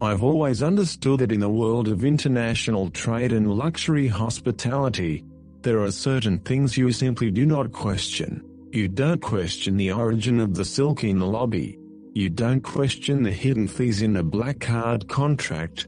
I've always understood that in the world of international trade and luxury hospitality, there are certain things you simply do not question. You don't question the origin of the silk in the lobby. You don't question the hidden fees in a black card contract.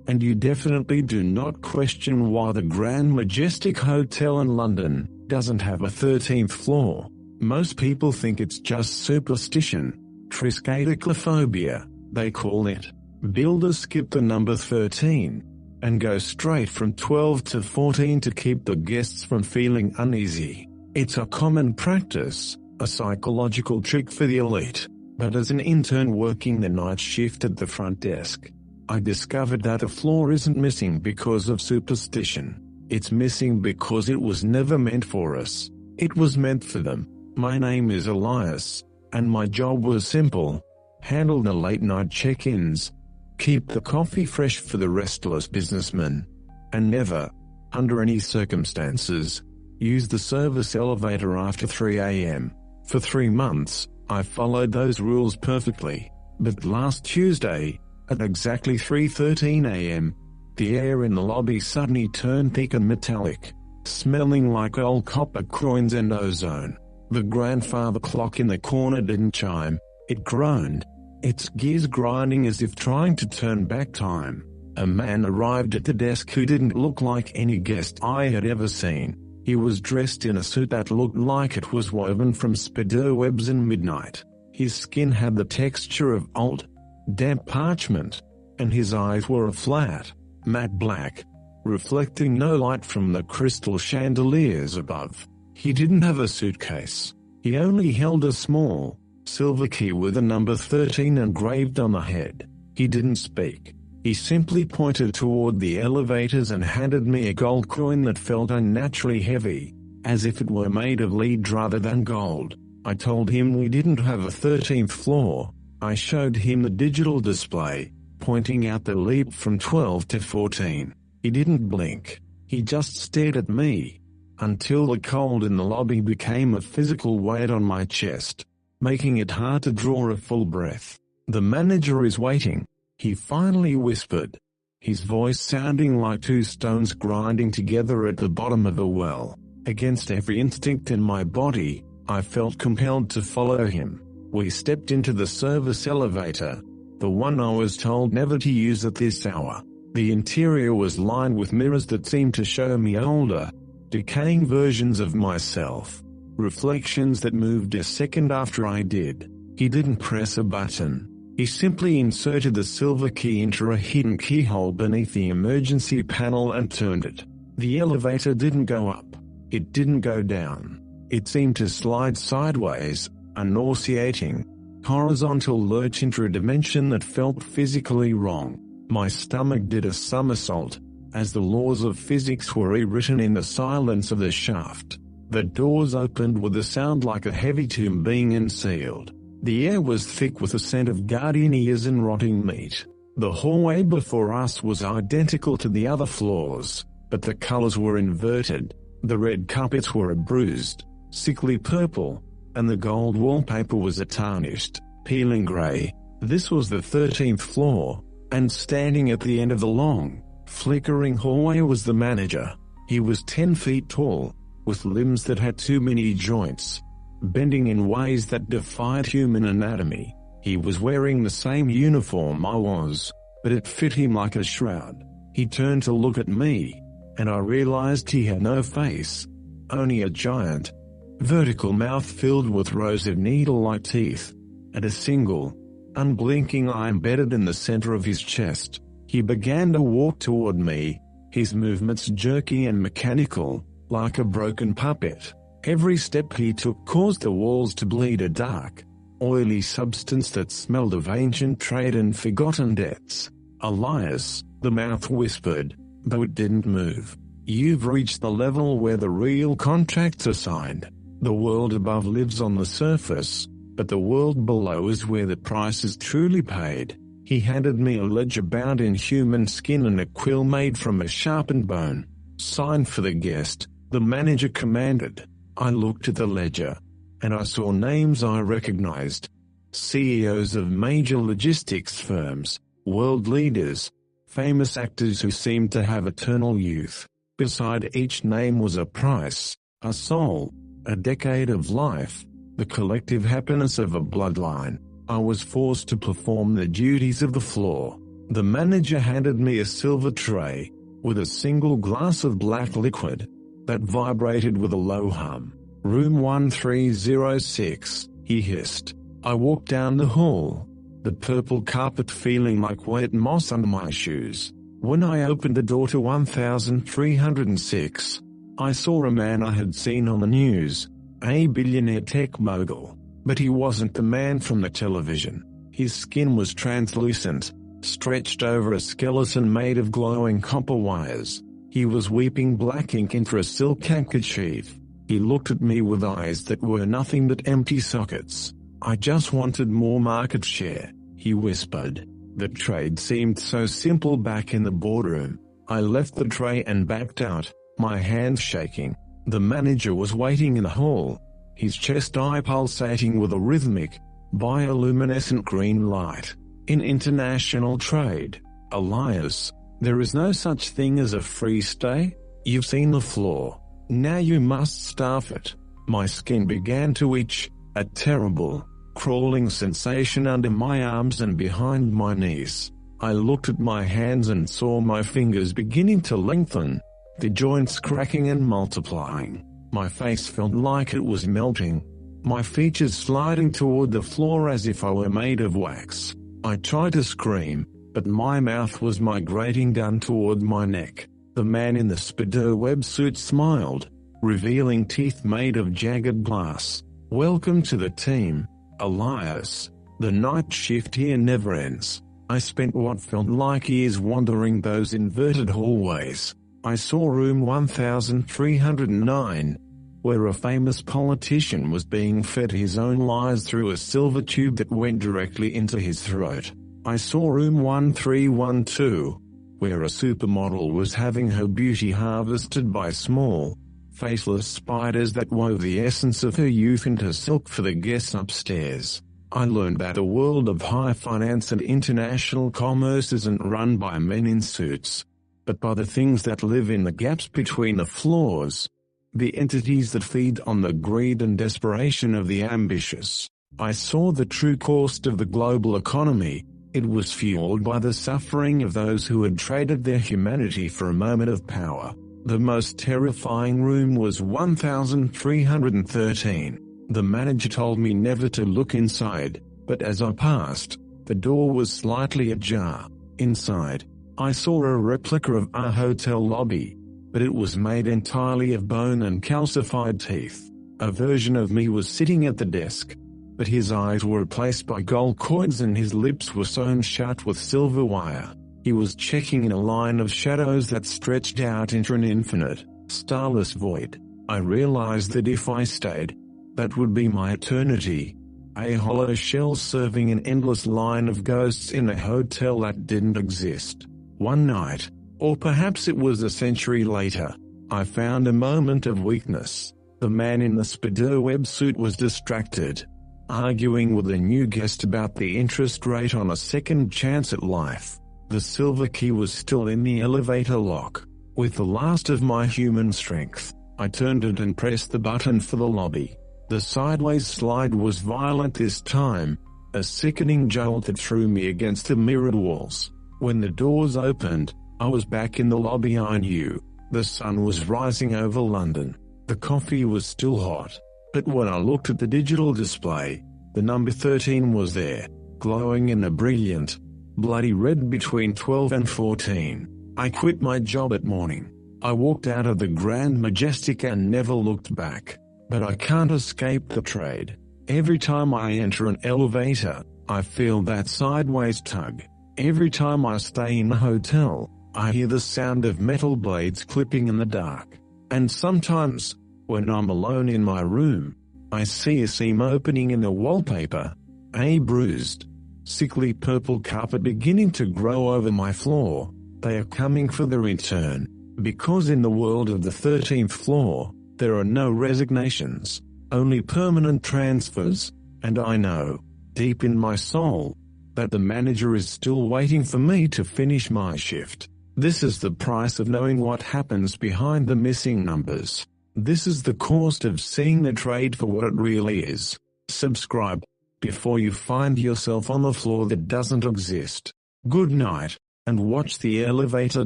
And you definitely do not question why the Grand Majestic Hotel in London doesn't have a 13th floor. Most people think it's just superstition, triskaidekaphobia, they call it. Builders skip the number 13 and go straight from 12 to 14 to keep the guests from feeling uneasy. It's a common practice, a psychological trick for the elite. But as an intern working the night shift at the front desk, I discovered that a floor isn't missing because of superstition. It's missing because it was never meant for us. It was meant for them. My name is Elias, and my job was simple. Handle the late night check-ins, keep the coffee fresh for the restless businessman, and never, under any circumstances, use the service elevator after 3 a.m. For 3 months, I followed those rules perfectly, but last Tuesday, at exactly 3:13 a.m., the air in the lobby suddenly turned thick and metallic, smelling like old copper coins and ozone. The grandfather clock in the corner didn't chime, it groaned, its gears grinding as if trying to turn back time. A man arrived at the desk who didn't look like any guest I had ever seen. He was dressed in a suit that looked like it was woven from spider webs in midnight. His skin had the texture of old, damp parchment, and his eyes were a flat, matte black, reflecting no light from the crystal chandeliers above. He didn't have a suitcase. He only held a small, silver key with a number 13 engraved on the head. He didn't speak. He simply pointed toward the elevators and handed me a gold coin that felt unnaturally heavy, as if it were made of lead rather than gold. I told him we didn't have a 13th floor. I showed him the digital display, pointing out the leap from 12 to 14. He didn't blink. He just stared at me, until the cold in the lobby became a physical weight on my chest, making it hard to draw a full breath. "The manager is waiting," he finally whispered, his voice sounding like two stones grinding together at the bottom of a well. Against every instinct in my body, I felt compelled to follow him. We stepped into the service elevator, the one I was told never to use at this hour. The interior was lined with mirrors that seemed to show me older, decaying versions of myself, reflections that moved a second after I did. He didn't press a button. He simply inserted the silver key into a hidden keyhole beneath the emergency panel and turned it. The elevator didn't go up. It didn't go down. It seemed to slide sideways, a nauseating, horizontal lurch into a dimension that felt physically wrong. My stomach did a somersault, as the laws of physics were rewritten in the silence of the shaft. The doors opened with a sound like a heavy tomb being unsealed. The air was thick with a scent of guardian ears and rotting meat. The hallway before us was identical to the other floors, but the colors were inverted. The red carpets were a bruised, sickly purple, and the gold wallpaper was a tarnished, peeling gray. This was the 13th floor, and standing at the end of the long, flickering hallway was the manager. He was 10 feet tall, with limbs that had too many joints, bending in ways that defied human anatomy. He was wearing the same uniform I was, but it fit him like a shroud. He turned to look at me, and I realized he had no face, only a giant, vertical mouth filled with rows of needle-like teeth, and a single, unblinking eye embedded in the center of his chest. He began to walk toward me, his movements jerky and mechanical, like a broken puppet. Every step he took caused the walls to bleed a dark, oily substance that smelled of ancient trade and forgotten debts. "Elias," the mouth whispered, though it didn't move. "You've reached the level where the real contracts are signed. The world above lives on the surface, but the world below is where the price is truly paid." He handed me a ledger bound in human skin and a quill made from a sharpened bone. "Sign for the guest," the manager commanded. I looked at the ledger, and I saw names I recognized. CEOs of major logistics firms, world leaders, famous actors who seemed to have eternal youth. Beside each name was a price, a soul, a decade of life, the collective happiness of a bloodline. I was forced to perform the duties of the floor. The manager handed me a silver tray, with a single glass of black liquid, that vibrated with a low hum. "Room 1306, he hissed. I walked down the hall, the purple carpet feeling like wet moss under my shoes. When I opened the door to 1306, I saw a man I had seen on the news, a billionaire tech mogul. But he wasn't the man from the television. His skin was translucent, stretched over a skeleton made of glowing copper wires. He was weeping black ink into a silk handkerchief. He looked at me with eyes that were nothing but empty sockets. "I just wanted more market share," he whispered. The trade seemed so simple back in the boardroom. I left the tray and backed out, my hands shaking. The manager was waiting in the hall, his chest eye pulsating with a rhythmic, bioluminescent green light. "In international trade, Elias, there is no such thing as a free stay. You've seen the floor. Now you must staff it." My skin began to itch, a terrible, crawling sensation under my arms and behind my knees. I looked at my hands and saw my fingers beginning to lengthen, the joints cracking and multiplying. My face felt like it was melting, my features sliding toward the floor as if I were made of wax. I tried to scream, but my mouth was migrating down toward my neck. The man in the spiderweb suit smiled, revealing teeth made of jagged glass. "Welcome to the team, Elias. The night shift here never ends." I spent what felt like years wandering those inverted hallways. I saw room 1309, where a famous politician was being fed his own lies through a silver tube that went directly into his throat. I saw room 1312, where a supermodel was having her beauty harvested by small, faceless spiders that wove the essence of her youth into silk for the guests upstairs. I learned that the world of high finance and international commerce isn't run by men in suits, but by the things that live in the gaps between the floors, the entities that feed on the greed and desperation of the ambitious. I saw the true cost of the global economy. It was fueled by the suffering of those who had traded their humanity for a moment of power. The most terrifying room was 1313. The manager told me never to look inside, but as I passed, the door was slightly ajar. Inside, I saw a replica of our hotel lobby, but it was made entirely of bone and calcified teeth. A version of me was sitting at the desk, but his eyes were replaced by gold coins and his lips were sewn shut with silver wire. He was checking in a line of shadows that stretched out into an infinite, starless void. I realized that if I stayed, that would be my eternity. A hollow shell serving an endless line of ghosts in a hotel that didn't exist. One night, or perhaps it was a century later, I found a moment of weakness. The man in the spiderweb suit was distracted, arguing with a new guest about the interest rate on a second chance at life. The silver key was still in the elevator lock. With the last of my human strength, I turned it and pressed the button for the lobby. The sideways slide was violent this time, a sickening jolt that threw me against the mirrored walls. When the doors opened, I was back in the lobby. I knew. The sun was rising over London. The coffee was still hot. But when I looked at the digital display, the number 13 was there, glowing in a brilliant, bloody red between 12 and 14. I quit my job at morning. I walked out of the Grand Majestic and never looked back. But I can't escape the trade. Every time I enter an elevator, I feel that sideways tug. Every time I stay in a hotel, I hear the sound of metal blades clipping in the dark. And sometimes, when I'm alone in my room, I see a seam opening in the wallpaper, a bruised, sickly purple carpet beginning to grow over my floor. They are coming for the return, because in the world of the 13th floor, there are no resignations, only permanent transfers, and I know, deep in my soul, that the manager is still waiting for me to finish my shift. This is the price of knowing what happens behind the missing numbers. This is the cost of seeing the trade for what it really is. Subscribe before you find yourself on the floor that doesn't exist. Good night, and watch the elevator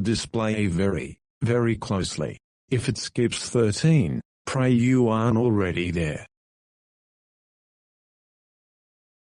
display very, very closely. If it skips 13, pray you aren't already there.